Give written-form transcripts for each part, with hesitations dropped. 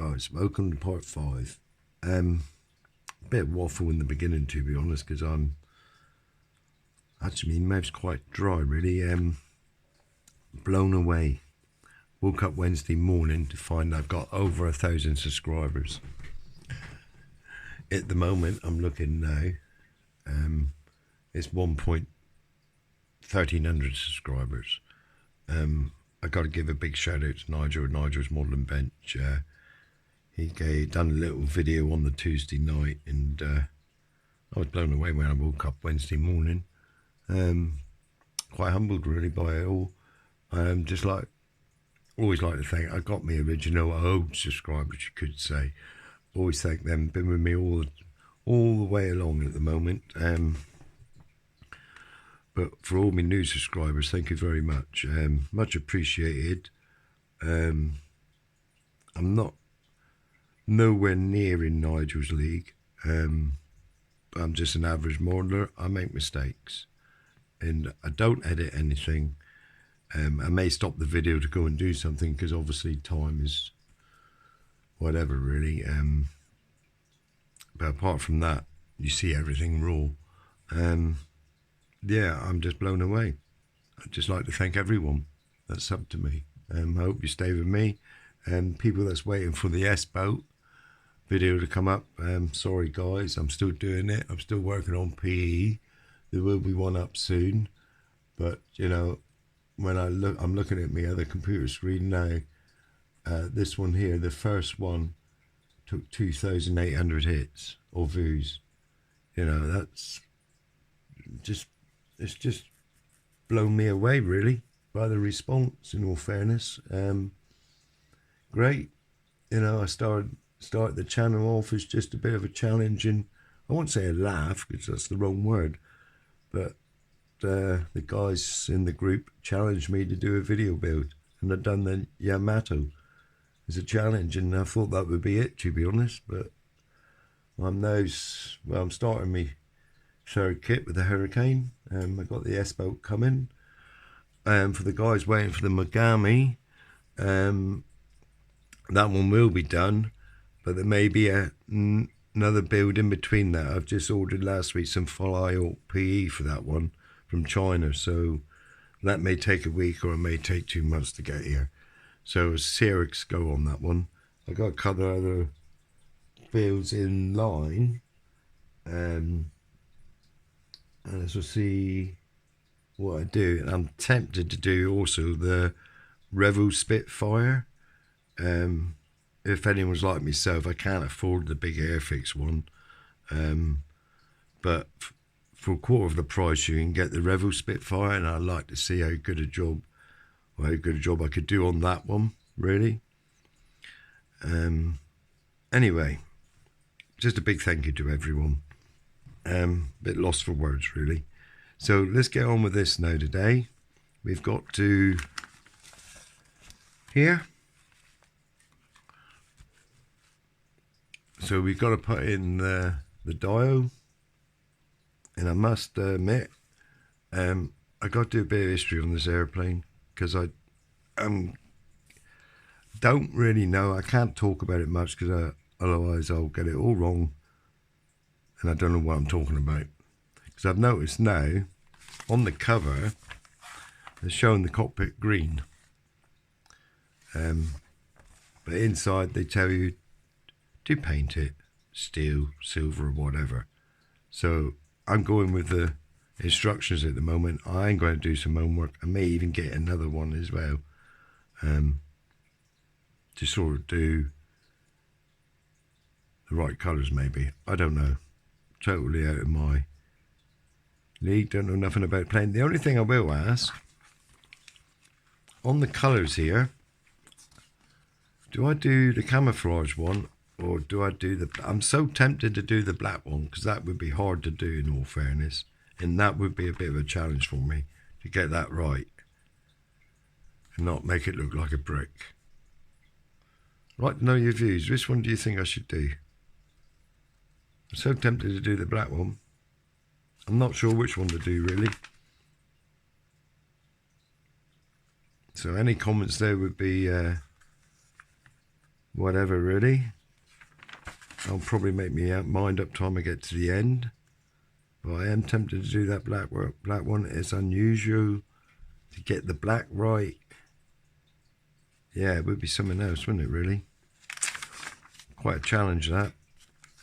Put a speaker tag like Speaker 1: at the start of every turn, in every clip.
Speaker 1: guys, welcome to part 5. A bit of waffle in the beginning, to be honest, because I'm actually, my mouth's quite dry really. Blown away. Woke up Wednesday morning to find I've got over 1,000 subscribers. At the moment I'm looking now, it's 1,300 subscribers. I got to give a big shout out to Nigel at Nigel's Modelling Bench. He done a little video on the Tuesday night, and I was blown away when I woke up Wednesday morning. Quite humbled really by it all. Just like, always like to thank, I got my original old subscribers, you could say. Always thank them, been with me all the way along at the moment. But for all my new subscribers, thank you very much. Much appreciated. I'm not nowhere near in Nigel's league. I'm just an average modeler. I make mistakes, and I don't edit anything. I may stop the video to go and do something because obviously time is whatever really. But apart from that, you see everything raw. Yeah, I'm just blown away. I'd just like to thank everyone that's up to me. I hope you stay with me. People that's waiting for the S-boat video to come up, sorry guys, I'm still doing it. I'm still working on PE. There will be one up soon. But, you know, when I'm looking at my other computer screen now. This one here, the first one, took 2,800 hits or views. You know, that's just, it's just blown me away really by the response, in all fairness. Great. You know, I started the channel off as just a bit of a challenge, and I won't say a laugh because that's the wrong word, but the guys in the group challenged me to do a video build, and I'd done the Yamato as a challenge, and I thought that would be it, to be honest. But I'm now, well, I'm starting my third kit with the Hurricane. I got the S-boat coming. For the guys waiting for the Mogami, that one will be done, but there may be another build in between that. I've just ordered last week some Fly PE for that one from China, so that may take a week or it may take 2 months to get here. So Sirix go on that one. I got a couple of other builds in line, and as we'll see what I do. I'm tempted to do also the Revell Spitfire. If anyone's like myself, I can't afford the big Airfix one, but for a quarter of the price you can get the Revell Spitfire, and I'd like to see how good a job I could do on that one really. Anyway, just a big thank you to everyone. Bit lost for words really. So let's get on with this now. Today we've got to here, so we've got to put in the dio, and I must admit, I got to do a bit of history on this airplane because I don't really know. I can't talk about it much because otherwise I'll get it all wrong, and I don't know what I'm talking about. Because I've noticed now on the cover they're showing the cockpit green, but inside they tell you to paint it steel, silver, or whatever. So I'm going with the instructions at the moment. I am going to do some homework. I may even get another one as well, to sort of do the right colours maybe. I don't know. Totally out of my league. Don't know nothing about paint. The only thing I will ask, on the colours here, do I do the camouflage one or do I do the... I'm so tempted to do the black one because that would be hard to do, in all fairness, and that would be a bit of a challenge for me to get that right and not make it look like a brick. I'd like to know your views. Which one do you think I should do? I'm so tempted to do the black one. I'm not sure which one to do really. So any comments there would be whatever really. I'll probably make me mind up time I get to the end. But I am tempted to do that black one. It's unusual to get the black right. Yeah, it would be something else, wouldn't it, really? Quite a challenge, that.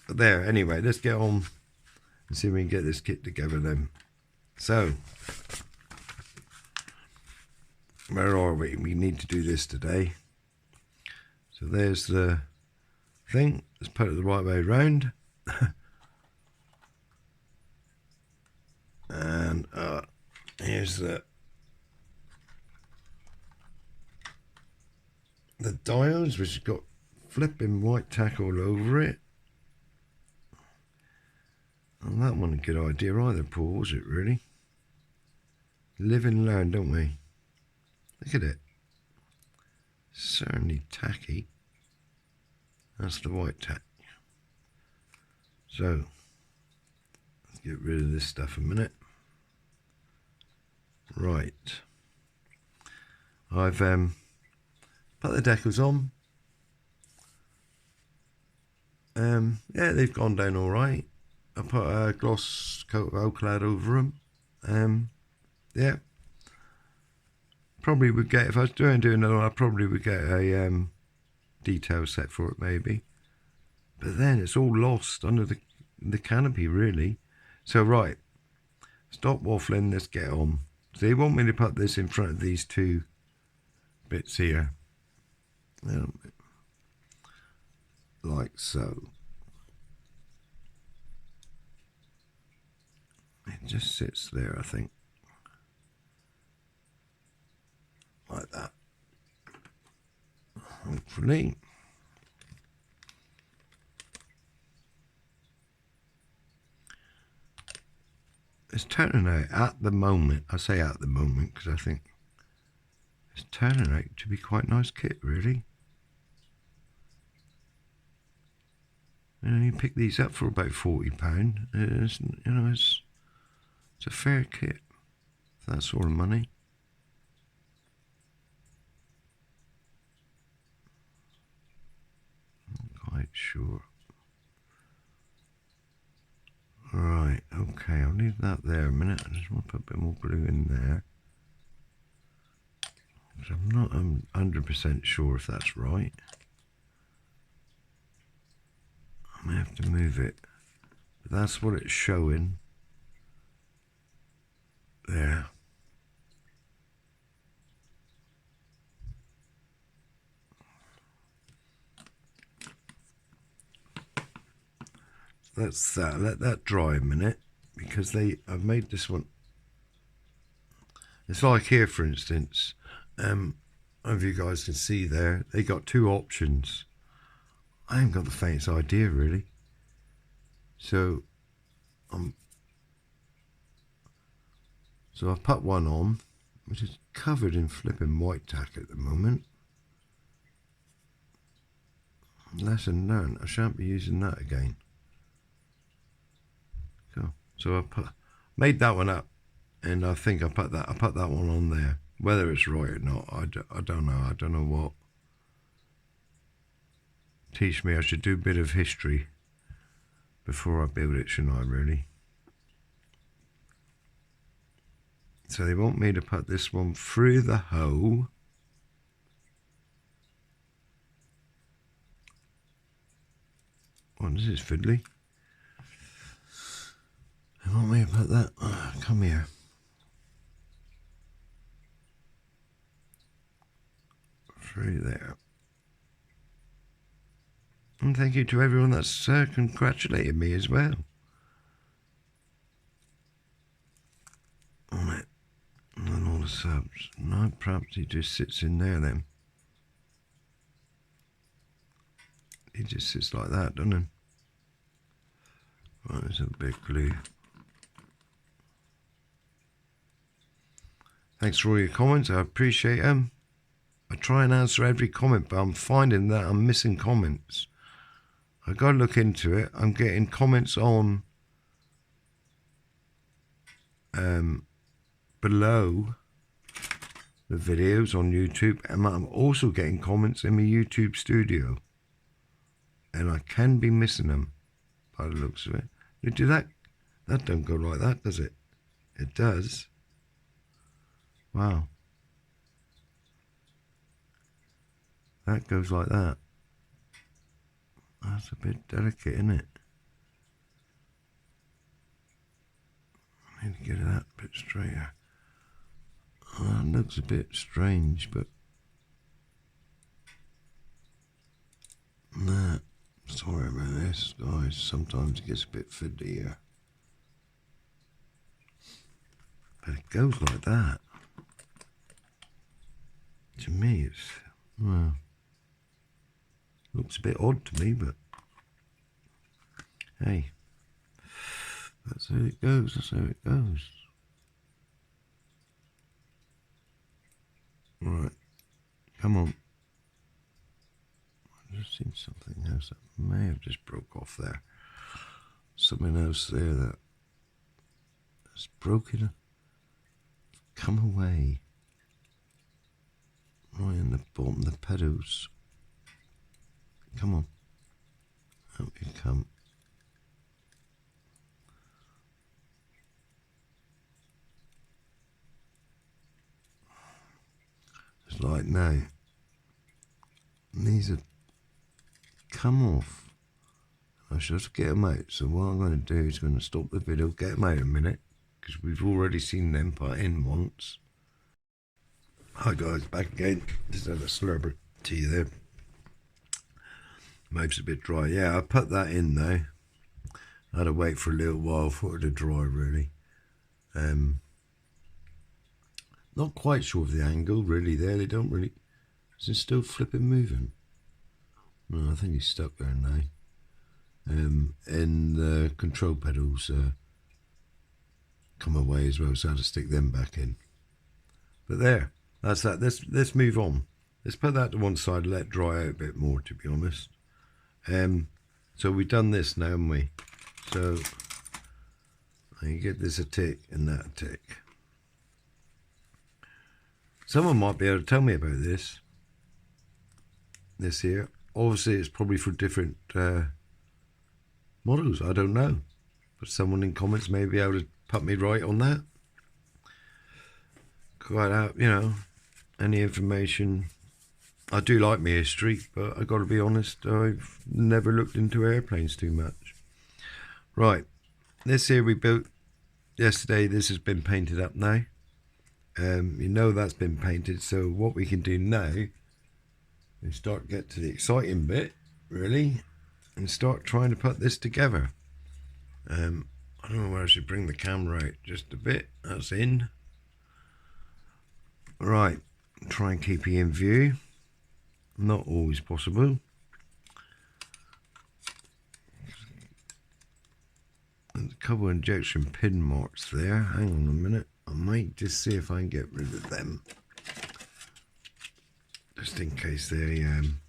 Speaker 1: But there, anyway, let's get on and see if we can get this kit together then. So, where are we? We need to do this today. So there's the thing. Let's put it the right way around. And here's the diodes, which have got flipping white tack all over it. And that wasn't a good idea either, Paul, was it really? Live and learn, don't we? Look at it. Certainly tacky. That's the white tack. So, let's get rid of this stuff a minute. Right. I've put the decals on. Yeah, they've gone down all right. I put a gloss coat of Oclad over them. Yeah. Probably would get, if I was doing another one, I probably would get a detail set for it maybe. But then it's all lost under the canopy really. So right, stop waffling, let's get on. So they want me to put this in front of these two bits here. Like so. It just sits there, I think. Like that. Hopefully. It's turning out at the moment, I say at the moment because I think it's turning out to be quite a nice kit really. And you pick these up for about £40. It's, you know, it's a fair kit for that sort of money. Not quite sure. Right, okay, I'll leave that there a minute. I just want to put a bit more glue in there. I'm not 100% sure if that's right. I may have to move it. But that's what it's showing. There. That's that. Let that dry a minute because I've made this one. It's like here, for instance. If you guys can see there, they got two options. I haven't got the faintest idea really. So I've put one on, which is covered in flipping white tack at the moment. Lesson learned. I shan't be using that again. Cool. So made that one up, and I think I put that one on there. Whether it's right or not, I don't know. I don't know what. Teach me. I should do a bit of history before I build it, shouldn't I? Really. So they want me to put this one through the hole. Oh, this is fiddly. They want me to put that. Oh, come here. Through there. And thank you to everyone that's congratulated me as well on it. And all the subs. No, perhaps he just sits in there then. He just sits like that, doesn't he? Right, there's a big glue. Thanks for all your comments. I appreciate them. I try and answer every comment, but I'm finding that I'm missing comments. I got to look into it. I'm getting comments on below the videos on YouTube, and I'm also getting comments in my YouTube studio. and I can be missing them by the looks of it. You do that? That don't go like that, does it? It does. Wow. That goes like that. That's a bit delicate, isn't it? I need to get that a bit straighter. Oh, that looks a bit strange, but nah. Sorry about this, guys. Sometimes it gets a bit fiddly here. But it goes like that. To me, it's, well, looks a bit odd to me, but hey, that's how it goes. That's how it goes. Right, come on. I've just seen something else that may have just broke off there. Something else there that has broken, come away. Right in the bottom, the pedals. Come on. Out you come. It's like now. These are come off. I should just get them out. So what I'm going to do is going to stop the video, get them out a minute, because we've already seen them put in once. Hi guys, back again. Just had a slurp of tea there. Mouth's a bit dry. Yeah, I put that in now. I had to wait for a little while for it to dry, really. Not quite sure of the angle really there. They don't really. Is it still flipping moving? No, I think he's stuck there now. And the control pedals come away as well, so I had to stick them back in. But there, that's that. Let's move on. Let's put that to one side, let it dry out a bit more, to be honest. So we've done this now, haven't we? So I can get this a tick and that a tick. Someone might be able to tell me about this. This here. Obviously, it's probably for different models. I don't know. But someone in comments may be able to put me right on that. Quite out, you know, any information. I do like my history, but I've got to be honest, I've never looked into airplanes too much. Right, this here we built yesterday. This has been painted up now. You know that's been painted, so what we can do now is start to get to the exciting bit, really, and start trying to put this together. I don't know where I should bring the camera out just a bit. That's in. Right, try and keep you in view. Not always possible. There's a couple of injection pin marks there. Hang on a minute. I might just see if I can get rid of them. Just in case they I'm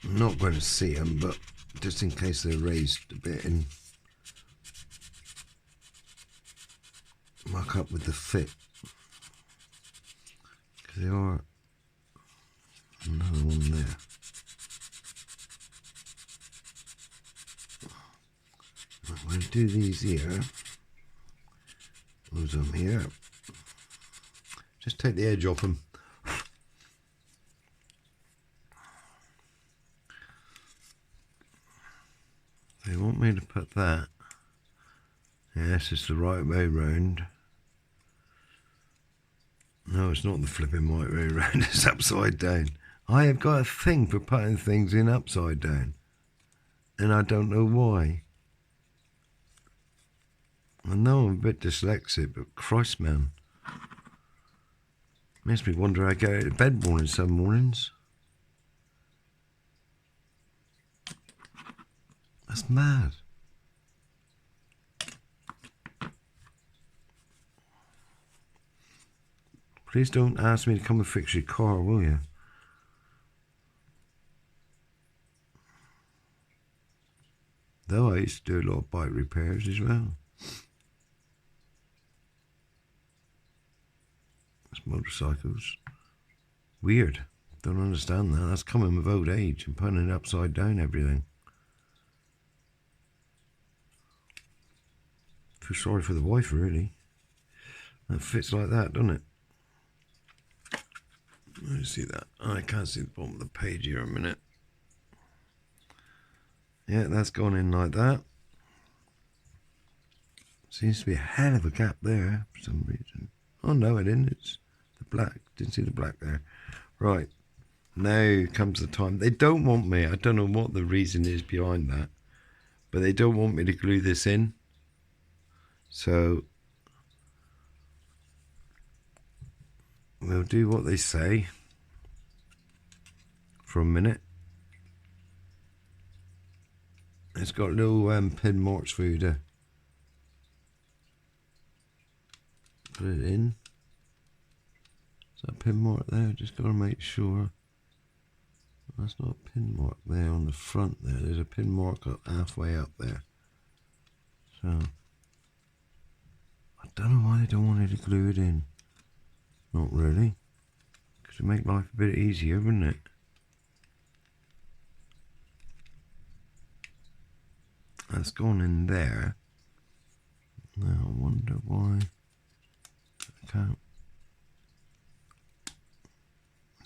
Speaker 1: not going to see them, but just in case they're raised a bit and muck up with the fit. Because they are another one there. I'm going to do these here. Those on here. Just take the edge off them. They want me to put that. Yes, it's the right way round. No, it's not the flipping right way round. It's upside down. I have got a thing for putting things in upside down, and I don't know why. I know I'm a bit dyslexic, but Christ, man, makes me wonder how I get out of bed some mornings. That's mad. Please don't ask me to come and fix your car, will you? Though I used to do a lot of bike repairs as well. It's motorcycles. Weird. Don't understand that. That's coming with old age and putting it upside down everything. Feel sorry for the wife, really. That fits like that, doesn't it? Let me see that. I can't see the bottom of the page here a minute. Yeah, that's gone in like that. Seems to be a hell of a gap there for some reason. Oh no, it didn't. It's the black. Didn't see the black there. Right. Now comes the time. They don't want me. I don't know what the reason is behind that. But they don't want me to glue this in. So we'll do what they say for a minute. It's got little pin marks for you to put it in. Is that a pin mark there? Just got to make sure. That's not a pin mark there on the front there. There's a pin mark up halfway up there. So I don't know why they don't want you to glue it in. Not really. Because it'd make life a bit easier, wouldn't it? That's gone in there. Now I wonder why I can't.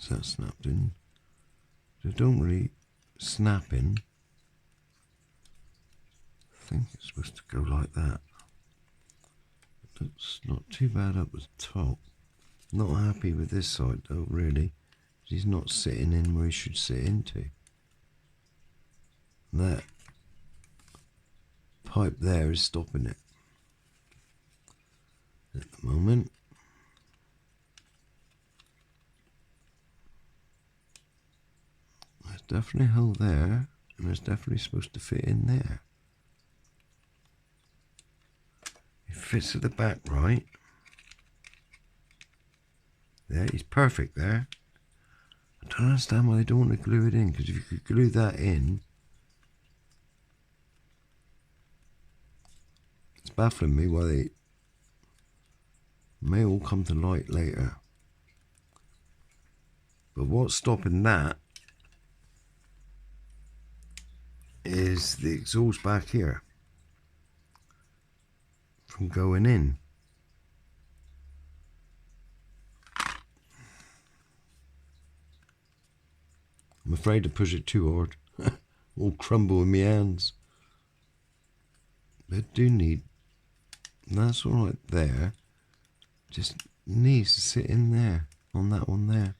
Speaker 1: Is that snapped in? They don't really snap in. I think it's supposed to go like that. It's not too bad up the top. Not happy with this side though, really. He's not sitting in where he should sit into. That pipe there is stopping it at the moment. There's definitely a hole there, and it's definitely supposed to fit in there. It fits at the back right. There, he's perfect there. I don't understand why they don't want to glue it in, because if you could glue that in, it's baffling me why they may all come to light later. But what's stopping that is the exhaust back here from going in. I'm afraid to push it too hard. All crumble in my hands. They do need, that's all right there. Just needs to sit in there, on that one there.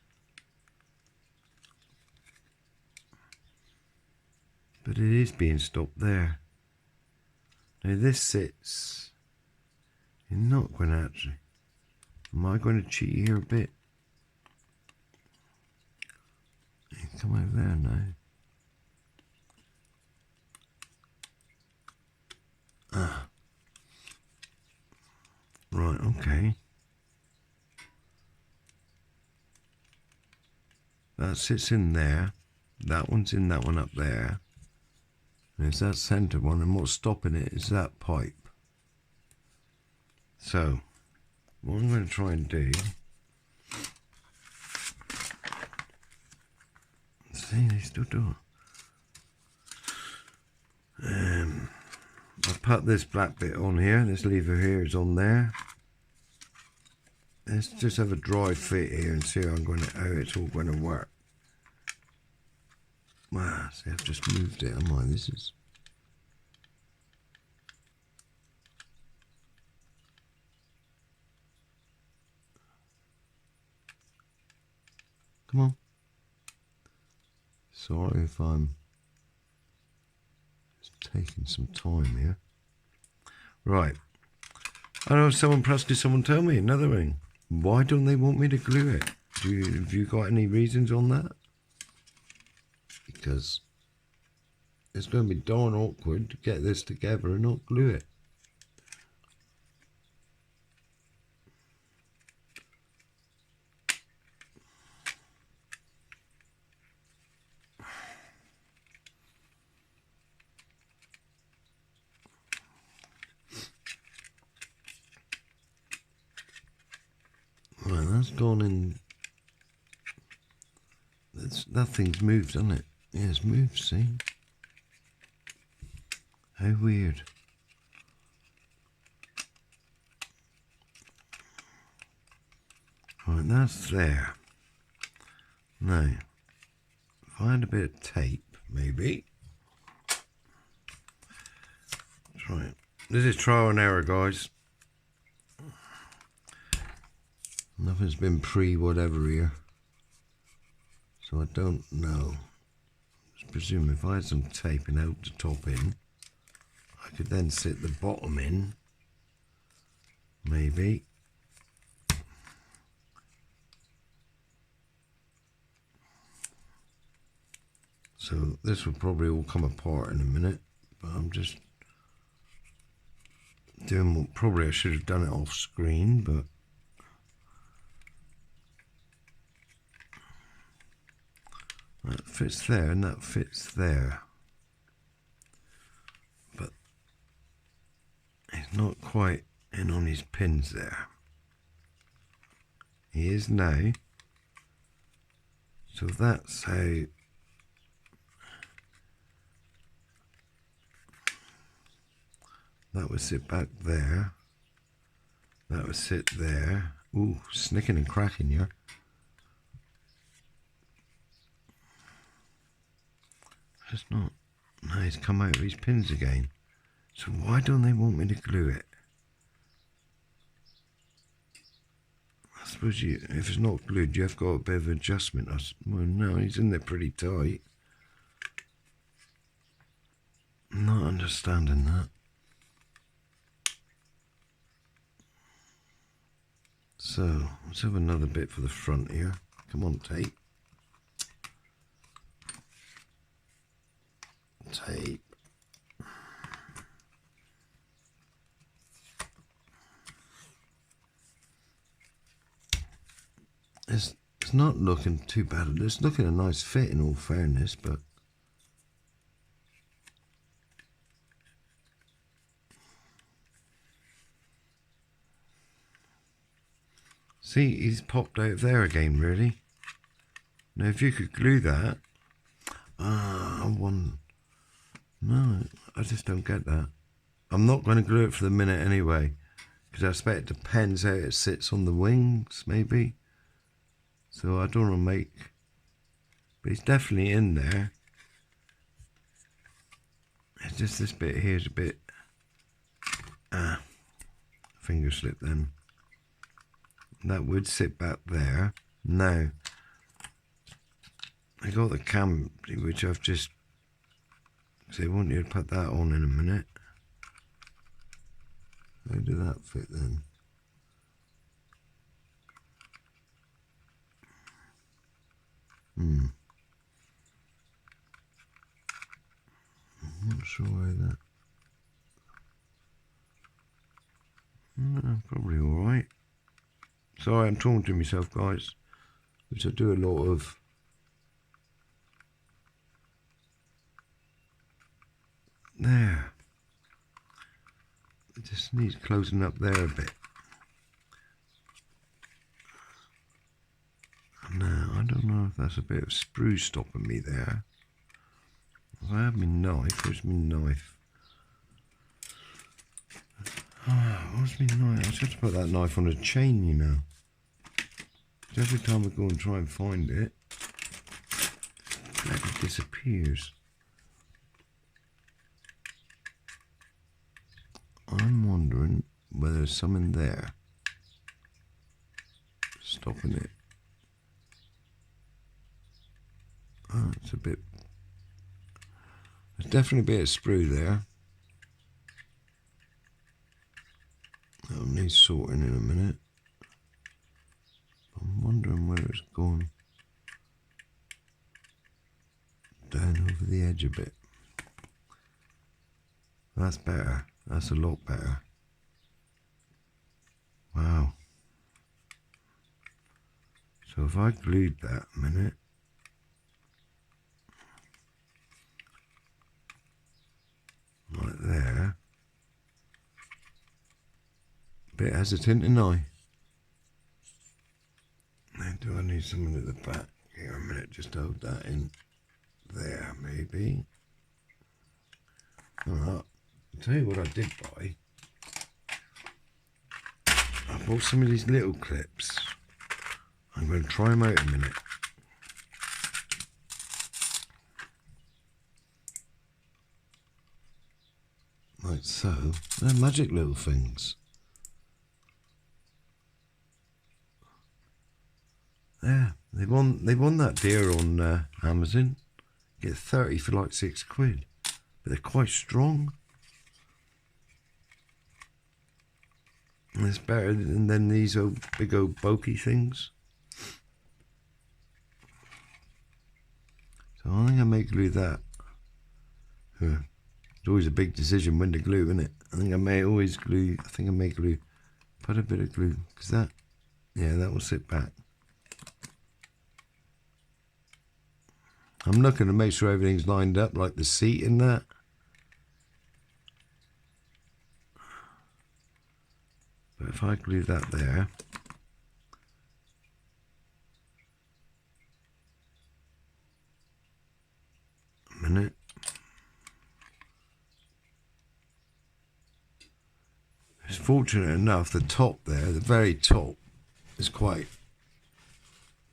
Speaker 1: But it is being stopped there. Now this sits, you're not going to actually, am I going to cheat here a bit? Come over there now. Ah. Right, okay. That sits in there. That one's in that one up there. And it's that centre one, and what's stopping it is that pipe. So, what I'm going to try and do, see, they still do it. I'll put this black bit on here, this lever here is on there. Let's just have a dry fit here and see how it's all going to work. Wow, see, I've just moved it, am I? This is... Come on. Sorry if I'm just taking some time here. Right. I know someone, perhaps could someone tell me another thing. Why don't they want me to glue it? Have you got any reasons on that? Because it's going to be darn awkward to get this together and not glue it. Right, that's gone in That thing's moved, hasn't it? Yeah, it's moved, see? How weird. Right, that's there. Now, if I had a bit of tape, maybe. Try it. This is trial and error, guys. Nothing's been pre-whatever here. So I don't know. Just presume if I had some tape and held the top in, I could then sit the bottom in. Maybe. So this will probably all come apart in a minute, but I'm just doing what probably I should have done it off screen, but that fits there and that fits there. But he's not quite in on his pins there. He is now. So that's how that would sit back there. That would sit there. Ooh, snicking and cracking here. It's not. No, he's come out of his pins again. So why don't they want me to glue it? I suppose if it's not glued, you have got a bit of adjustment. Well, no, he's in there pretty tight. I'm not understanding that. So, let's have another bit for the front here. Come on, tape. Tape. It's not looking too bad. It's looking a nice fit in all fairness, but see, he's popped out there again, really. Now, if you could glue that, no, I just don't get that. I'm not going to glue it for the minute anyway, because I expect it depends how it sits on the wings, maybe. So I don't want to make, but it's definitely in there. It's just this bit here is a bit, finger slip then. That would sit back there. Now, I got the cam, which I've just, so I want you to put that on in a minute. How did that fit then? I'm not sure why that. No, probably alright. Sorry, I'm talking to myself, guys, which I do a lot of. There. It just needs closing up there a bit. Now, I don't know if that's a bit of sprue stopping me there. If I have my knife, where's my knife? Where's my knife? I just have to put that knife on a chain, you know. Because every time I go and try and find it, it disappears. I'm wondering whether there's some in there stopping it. Oh, it's a bit. There's definitely a bit of sprue there. That'll need sorting in a minute. I'm wondering where it's gone. Down over the edge a bit. That's better. That's a lot better. Wow. So if I glued that a minute. Right there. A bit hesitant, isn't I? Now, do I need something at the back Here a minute, just hold that in there, maybe. Alright, I'll tell you what I did buy. I bought some of these little clips. I'm going to try them out in a minute. Like so. They're magic little things. Yeah, they won that deal on Amazon. Get 30 for like £6. But they're quite strong. And it's better than these old, big old bulky things. So I think I may glue that. It's always a big decision when to glue, isn't it? I think I may always glue. I think I may glue. Put a bit of glue, because that, yeah, that will sit back. I'm looking to make sure everything's lined up, like the seat and that. But if I glue that there, a minute. It's fortunate enough, the top there, the very top, is quite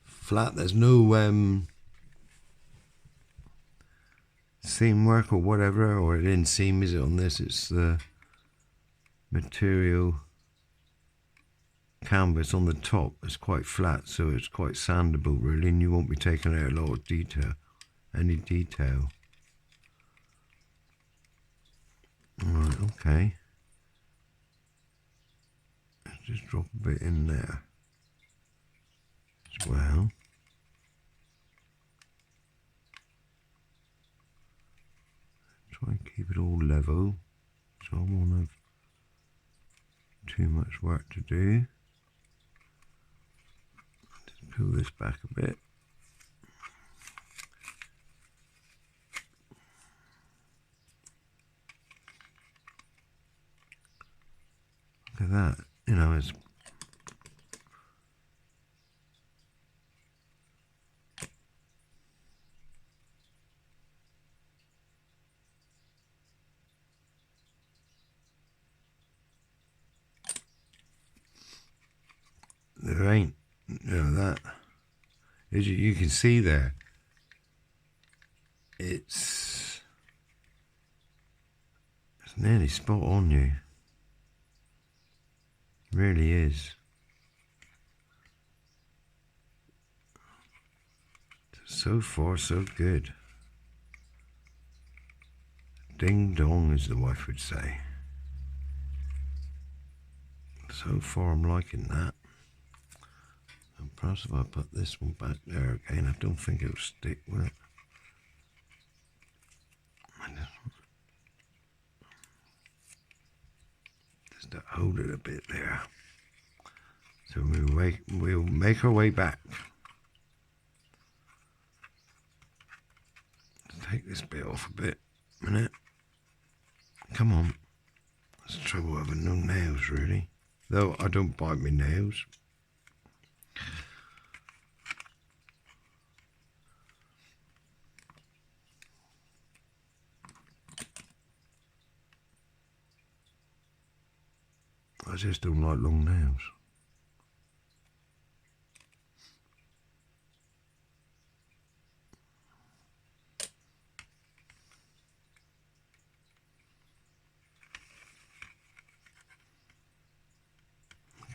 Speaker 1: flat. There's no seam work or whatever, or it didn't seam, is it, on this? It's the material canvas on the top. It's quite flat, so it's quite sandable really, and you won't be taking out a lot of detail, any detail. Alright, okay. Let's just drop a bit in there as well. Try and keep it all level, so I won't have too much work to do. Just pull this back a bit. Look at that, you know, it's there ain't, you know, that, as you can see there, it's nearly spot on, you. It really is. So far, so good. Ding dong, as the wife would say. So far, I'm liking that. And perhaps if I put this one back there again, I don't think it'll stick, will it? Just to hold it a bit there. So we'll make our way back. Let's take this bit off a bit. Minute. Come on. That's the trouble with having no nails, really. Though I don't bite my nails. I just don't like long nails.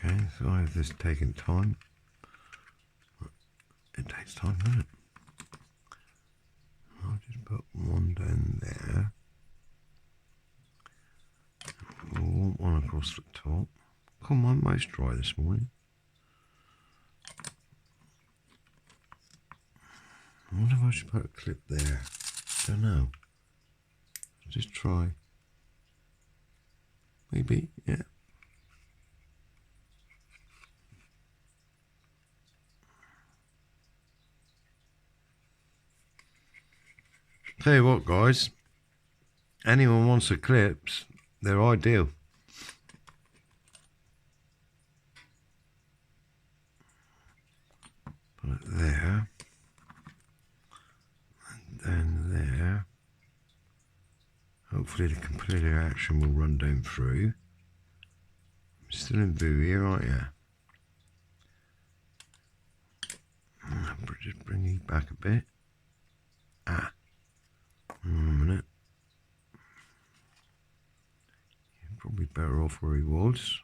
Speaker 1: Okay, so I have this taking time. It takes time, doesn't it? I'll just put one down there. We'll want one across the top. Come on, most dry this morning. I wonder if I should put a clip there. Don't know. Just try. Maybe, yeah. Tell you what, guys. Anyone wants the clips, they're ideal. Put it there. Hopefully the completed action will run down through. I'm still in view here, aren't you? Just bring you back a bit. Hold on a minute. You're probably better off where he was.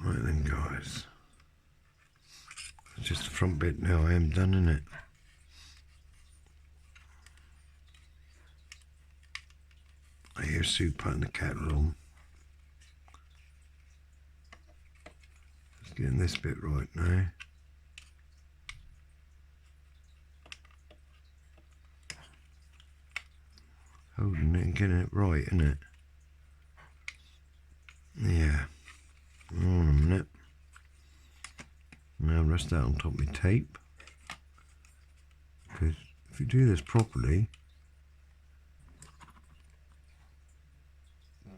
Speaker 1: Right then, guys. It's just the front bit now. I am done, innit? I hear Sue putting the kettle on. Just getting this bit right now. Holding it and getting it right, innit? Yeah. Hold on a minute. Now rest that on top of my tape. Because if you do this properly,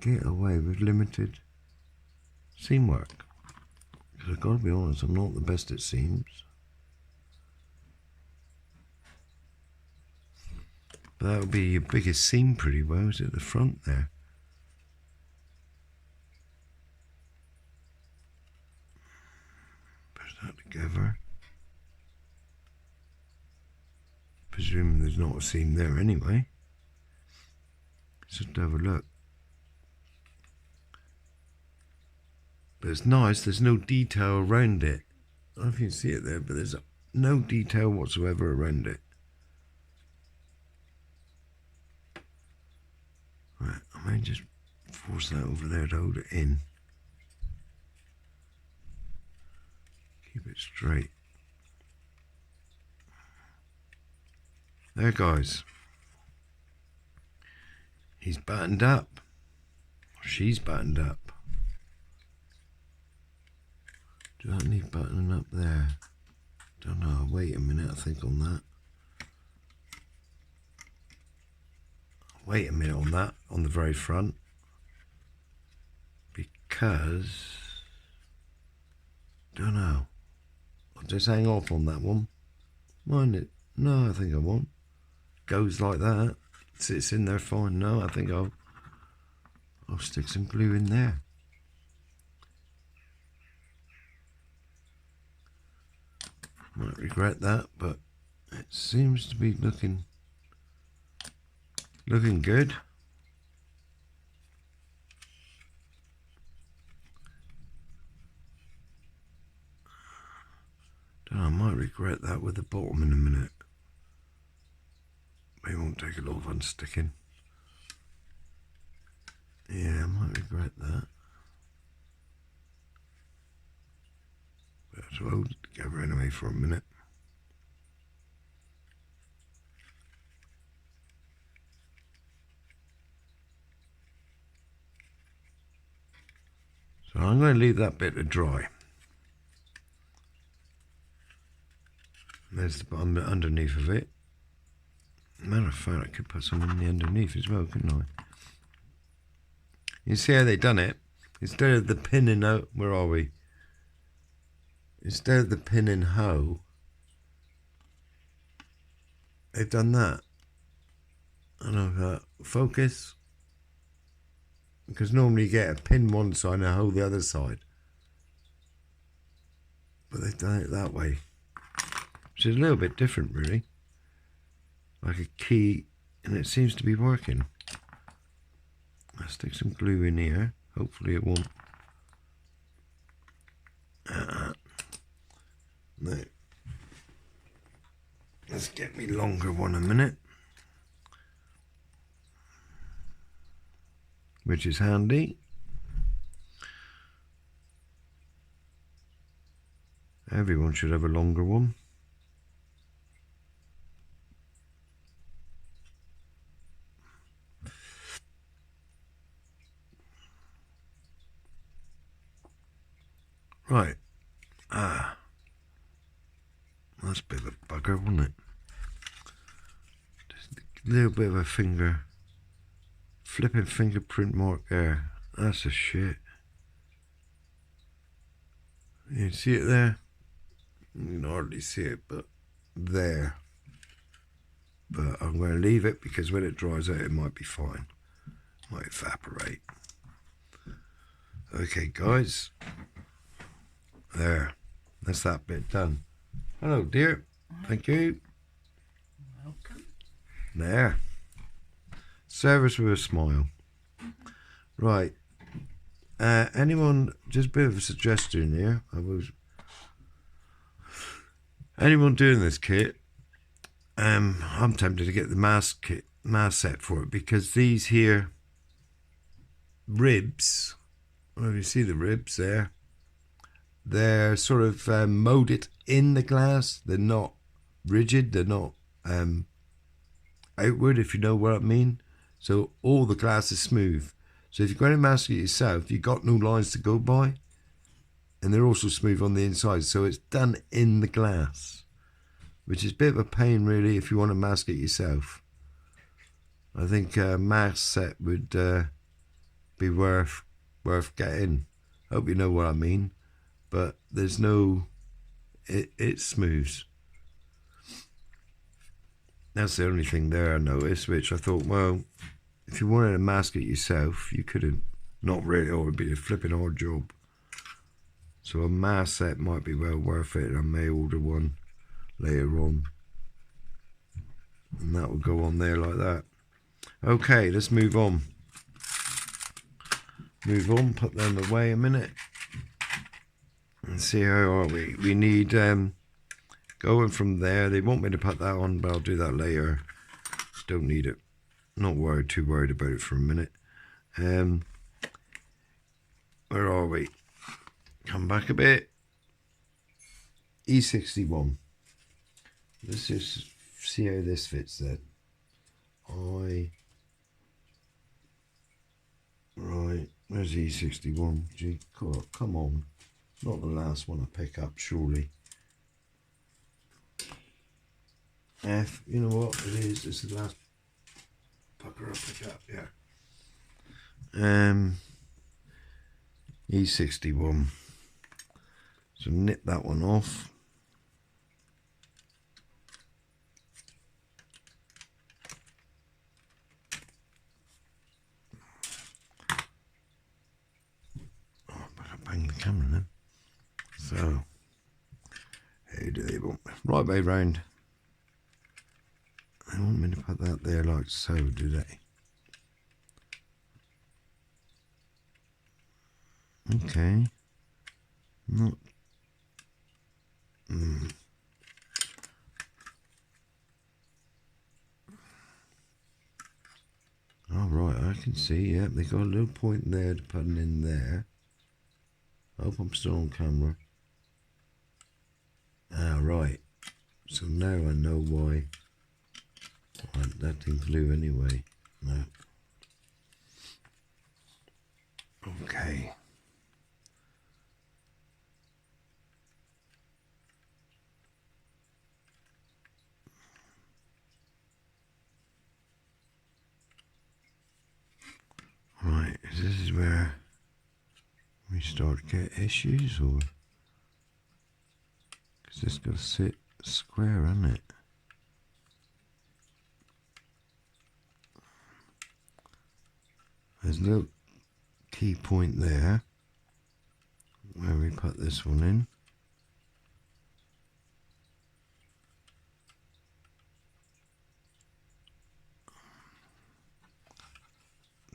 Speaker 1: get away with limited seam work. Because I've got to be honest, I'm not the best at seams. But that would be your biggest seam pretty well, is at the front there. Put that together. Presuming there's not a seam there anyway. Let's just have a look. But it's nice, there's no detail around it. I don't know if you can see it there, but there's no detail whatsoever around it. Right, I may just force that over there to hold it in. Keep it straight. There, guys. He's buttoned up. She's buttoned up. Do I need buttoning up there? Don't know. Wait a minute, I think on that. Wait a minute on that, on the very front. Because, don't know. I'll just hang off on that one. Mind it. No, I think I won't. Goes like that. Sits in there fine. No, I think I'll stick some glue in there. Might regret that, but it seems to be looking good. Don't know, I might regret that with the bottom in a minute. Maybe won't take a lot of unsticking. Yeah, I might regret that. But I'll hold it together anyway for a minute. So I'm going to leave that bit to dry. There's the bottom bit underneath of it. Matter of fact, I could put some in the underneath as well, couldn't I? You see how they done it? Instead of the pinning out, where are we? Instead of the pinning hoe, they've done that. I don't know, focus. Because normally you get a pin one side and a hoe the other side. But they've done it that way. Which is a little bit different, really. Like a key, and it seems to be working. I'll stick some glue in here. Hopefully it won't. No. Let's get me longer one a minute. Which is handy. Everyone should have a longer one. Right. That's a bit of a bugger, wasn't it? little bit of a flipping fingerprint mark there. That's a shit. You see it there? You can hardly see it, but there. But I'm going to leave it because when it dries out, it might be fine. Might evaporate. Okay, guys. There. That's that bit done. Hello, dear. Thank you.
Speaker 2: Welcome.
Speaker 1: There. Service with a smile. Right. Anyone, just a bit of a suggestion here. Anyone doing this kit, I'm tempted to get the mask set for it, because these here ribs, well, you see the ribs there, they're sort of molded in the glass. They're not rigid, they're not outward, if you know what I mean. So all the glass is smooth. So if you're going to mask it yourself, you've got no lines to go by, and they're also smooth on the inside. So it's done in the glass, which is a bit of a pain really if you want to mask it yourself. I think a mask set would be worth getting. Hope you know what I mean. But there's no, it smooths. That's the only thing there I noticed, which I thought, well, if you wanted to mask it yourself, you couldn't. Not really, or it would be a flipping hard job. So a mask set might be well worth it. I may order one later on. And that will go on there like that. Okay, let's move on. Put them away a minute. And see how are we. We need going from there. They want me to put that on, but I'll do that later. Don't need it. Not too worried about it for a minute. Where are we? Come back a bit. E61. Let's just see how this fits then. Right, where's E61? Gee, come on. Not the last one I pick up, surely. F, you know what it is? It's the last pucker I pick up, yeah. E61. So nip that one off. Oh, I better bang the camera then. So, how do they want me? Right way round. They want me to put that there like so, do they? Okay. Not. All right, I can see. Yep, they got a little point there to put it in there. I hope I'm still on camera. Ah, right. So now I know why. That thing's blue anyway. No. Okay. Right, this is where we start to get issues, or because this got to sit square, isn't it? There's a little key point there where we put this one in.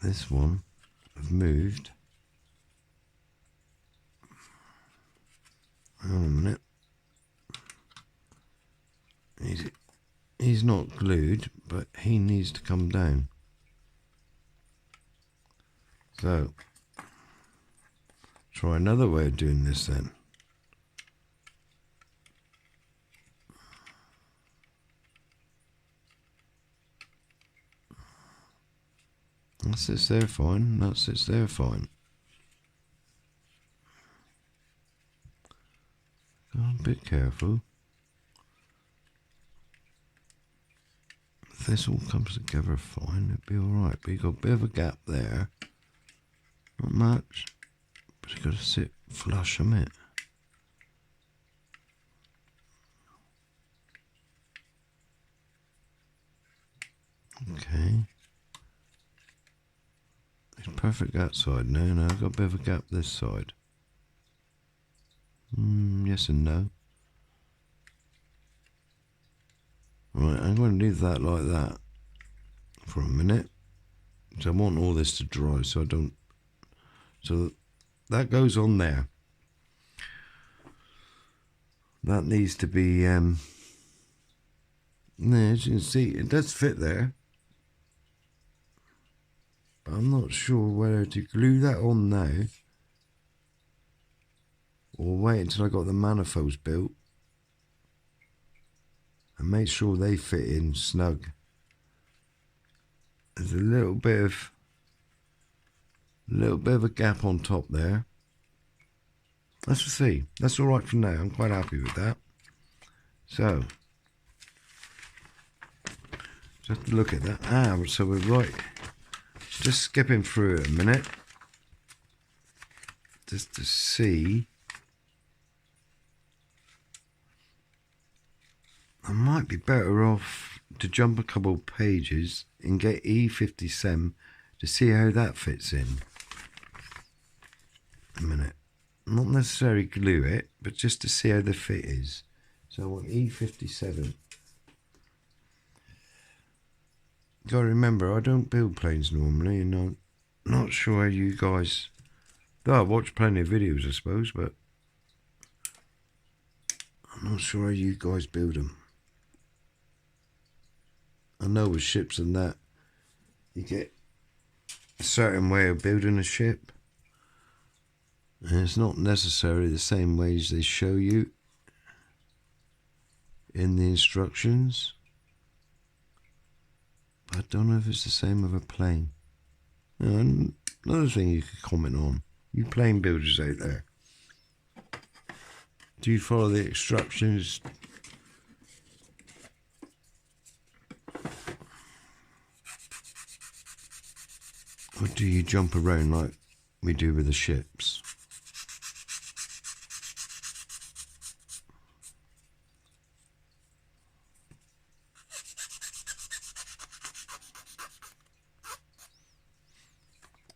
Speaker 1: This one I've moved. Hang on a minute. He's not glued, but he needs to come down. So, try another way of doing this then. That sits there fine, that sits there fine. Go a bit careful. this all comes together fine, it'd be alright. But you've got a bit of a gap there. Not much. But you've got to sit flush on it. Okay. It's perfect that side now. Now I've got a bit of a gap this side. Yes and no. Right, I'm going to leave that like that for a minute. So I want all this to dry so I don't... So that goes on there. That needs to be... as you can see, it does fit there. But I'm not sure whether to glue that on now or wait until I got the manifolds built and make sure they fit in snug. There's a little bit of a gap on top there. Let's see. That's all right for now. I'm quite happy with that. So just look at that. So we're right. Just skipping through it a minute, just to see. I might be better off to jump a couple of pages and get E57 to see how that fits in. A minute. Not necessarily glue it, but just to see how the fit is. So I want E57. Gotta remember, I don't build planes normally, and I'm not sure how you guys... Though I watch plenty of videos, I suppose, but I'm not sure how you guys build them. I know with ships and that, you get a certain way of building a ship, and it's not necessarily the same ways they show you in the instructions. But I don't know if it's the same with a plane. Another thing you could comment on, you plane builders out there, do you follow the instructions? Or do you jump around like we do with the ships?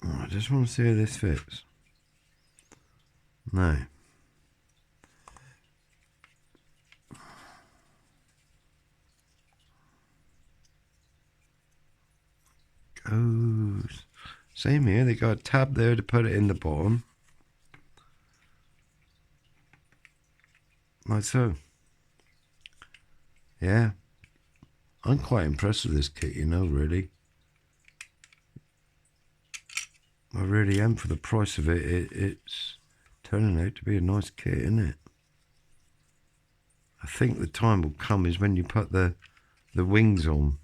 Speaker 1: I just want to see how this fits. No. Goes. Same here, they got a tab there to put it in the bottom. Like so. Yeah. I'm quite impressed with this kit, you know, really. I really am. For the price of it, it's turning out to be a nice kit, isn't it? I think the time will come is when you put the wings on.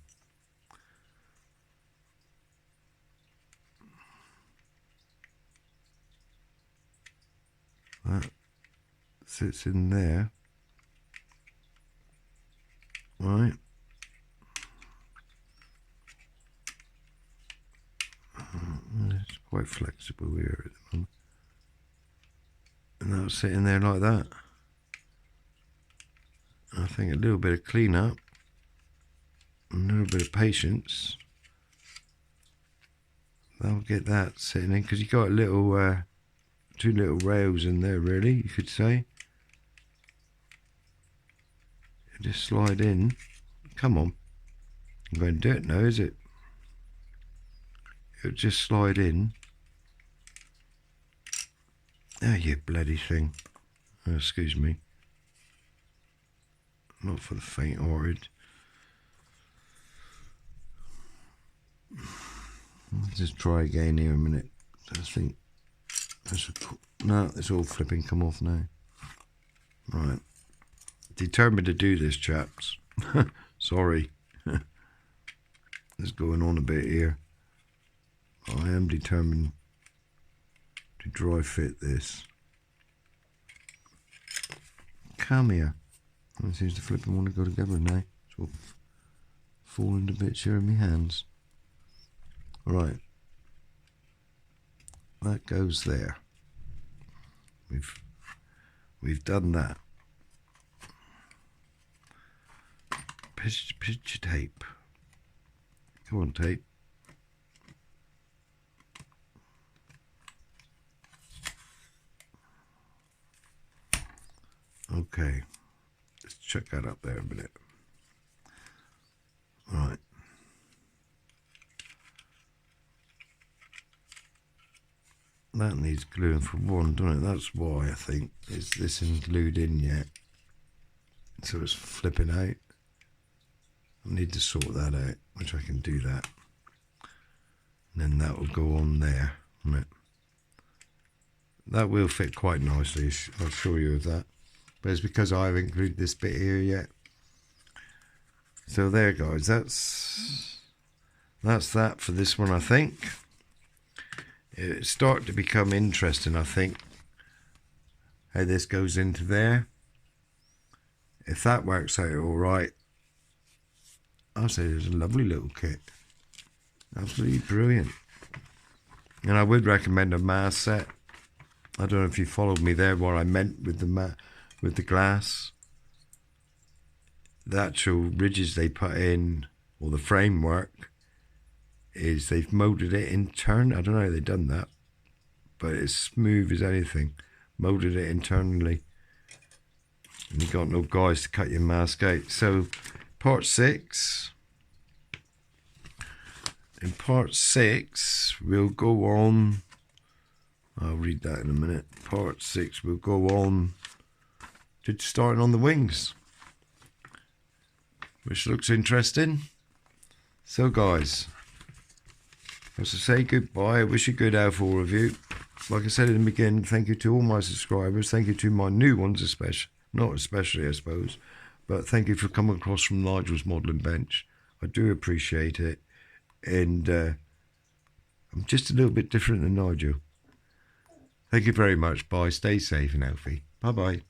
Speaker 1: That sits in there. Right. It's quite flexible here at the moment. And that'll sit in there like that. I think a little bit of clean up, a little bit of patience, that'll get that sitting in, because you got a little, two little rails in there, really, you could say. You just slide in. Come on. I'm going to do it now, is it? It'll just slide in. Oh, you bloody thing. Oh, excuse me. Not for the faint-hearted. Let's just try again here a minute. I think that's no, it's all flipping come off now. Right. Determined to do this, chaps. Sorry. It's going on a bit here. I am determined to dry fit this. Come here. It seems to flip and want to go together now. It's all falling to bits here in my hands. Right, that goes there. We've done that. Picture tape. Come on, tape. Okay, let's check that up there a minute. Right. That needs gluing for one, doesn't it? That's why I think. Is this isn't glued in yet? So it's flipping out. I need to sort that out, which I can do that. And then that will go on there. Right. That will fit quite nicely, I'll assure you of that. But it's because I haven't glued this bit here yet. So there, guys, that's that for this one, I think. It's starting to become interesting, I think, how this goes into there. If that works out all right, I'll say it's a lovely little kit. Absolutely brilliant. And I would recommend a mask set. I don't know if you followed me there, what I meant with the glass. The actual ridges they put in, or the framework, is they've molded it internally. I don't know how they've done that, but it's smooth as anything. Molded it internally. And you've got no guys to cut your mask out. So, part 6. In part 6, we'll go on. I'll read that in a minute. Part 6, we'll go on to starting on the wings, which looks interesting. So, guys, as I say goodbye, I wish you good health, all of you. Like I said in the beginning, thank you to all my subscribers. Thank you to my new ones, not especially, I suppose. But thank you for coming across from Nigel's modelling bench. I do appreciate it. And I'm just a little bit different than Nigel. Thank you very much. Bye. Stay safe and healthy. Bye-bye.